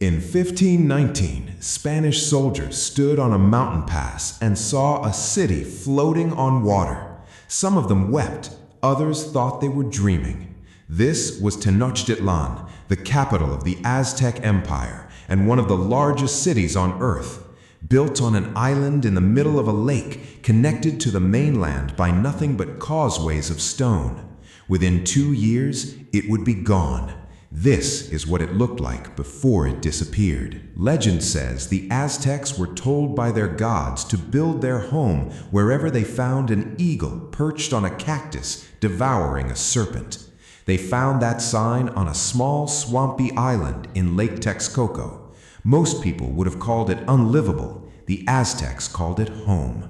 In 1519, Spanish soldiers stood on a mountain pass and saw a city floating on water. Some of them wept, others thought they were dreaming. This was Tenochtitlan, the capital of the Aztec Empire and one of the largest cities on Earth. Built on an island in the middle of a lake, connected to the mainland by nothing but causeways of stone. Within 2 years, it would be gone. This is what it looked like before it disappeared. Legend says the Aztecs were told by their gods to build their home wherever they found an eagle perched on a cactus devouring a serpent. They found that sign on a small swampy island in Lake Texcoco. Most people would have called it unlivable. The Aztecs called it home.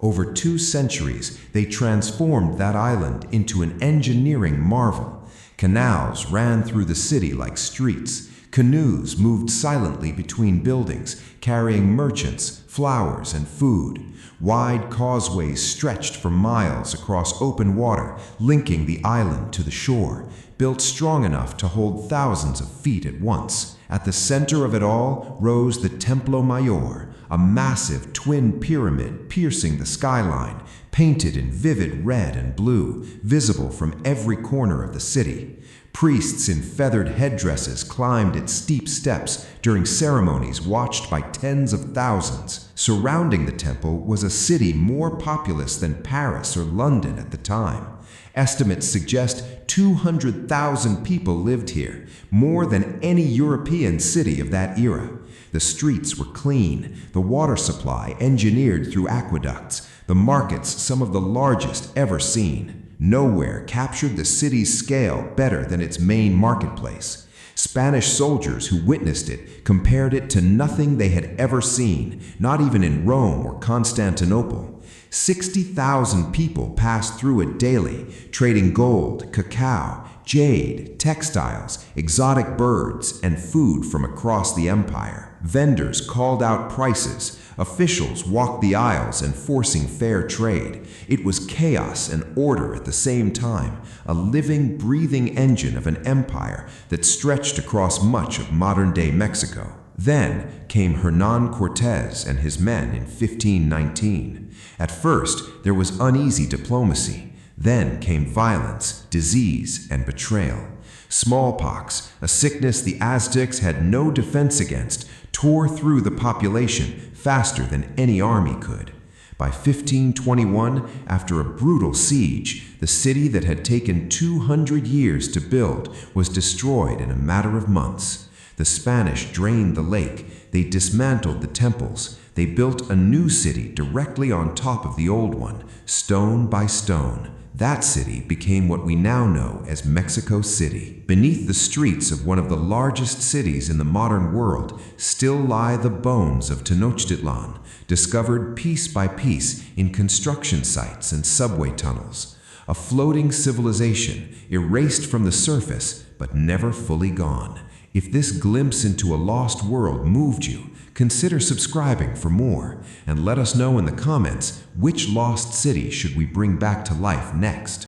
Over 2 centuries, they transformed that island into an engineering marvel. Canals ran through the city like streets. Canoes moved silently between buildings, carrying merchants, flowers, and food. Wide causeways stretched for miles across open water, linking the island to the shore, built strong enough to hold thousands of feet at once. At the center of it all rose the Templo Mayor, a massive twin pyramid piercing the skyline, painted in vivid red and blue, visible from every corner of the city. Priests in feathered headdresses climbed its steep steps during ceremonies watched by tens of thousands. Surrounding the temple was a city more populous than Paris or London at the time. Estimates suggest 200,000 people lived here, more than any European city of that era. The streets were clean, the water supply engineered through aqueducts, the markets some of the largest ever seen. Nowhere captured the city's scale better than its main marketplace. Spanish soldiers who witnessed it compared it to nothing they had ever seen, not even in Rome or Constantinople. 60,000 people passed through it daily, trading gold, cacao, jade, textiles, exotic birds, and food from across the empire. Vendors called out prices. Officials walked the aisles enforcing fair trade. It was chaos and order at the same time, a living, breathing engine of an empire that stretched across much of modern-day Mexico. Then came Hernán Cortés and his men in 1519. At first, there was uneasy diplomacy. Then came violence, disease, and betrayal. Smallpox, a sickness the Aztecs had no defense against, tore through the population faster than any army could. By 1521, after a brutal siege, the city that had taken 200 years to build was destroyed in a matter of months. The Spanish drained the lake, they dismantled the temples, they built a new city directly on top of the old one, stone by stone. That city became what we now know as Mexico City. Beneath the streets of one of the largest cities in the modern world still lie the bones of Tenochtitlan, discovered piece by piece in construction sites and subway tunnels. A floating civilization, erased from the surface, but never fully gone. If this glimpse into a lost world moved you, consider subscribing for more, and let us know in the comments which lost city should we bring back to life next.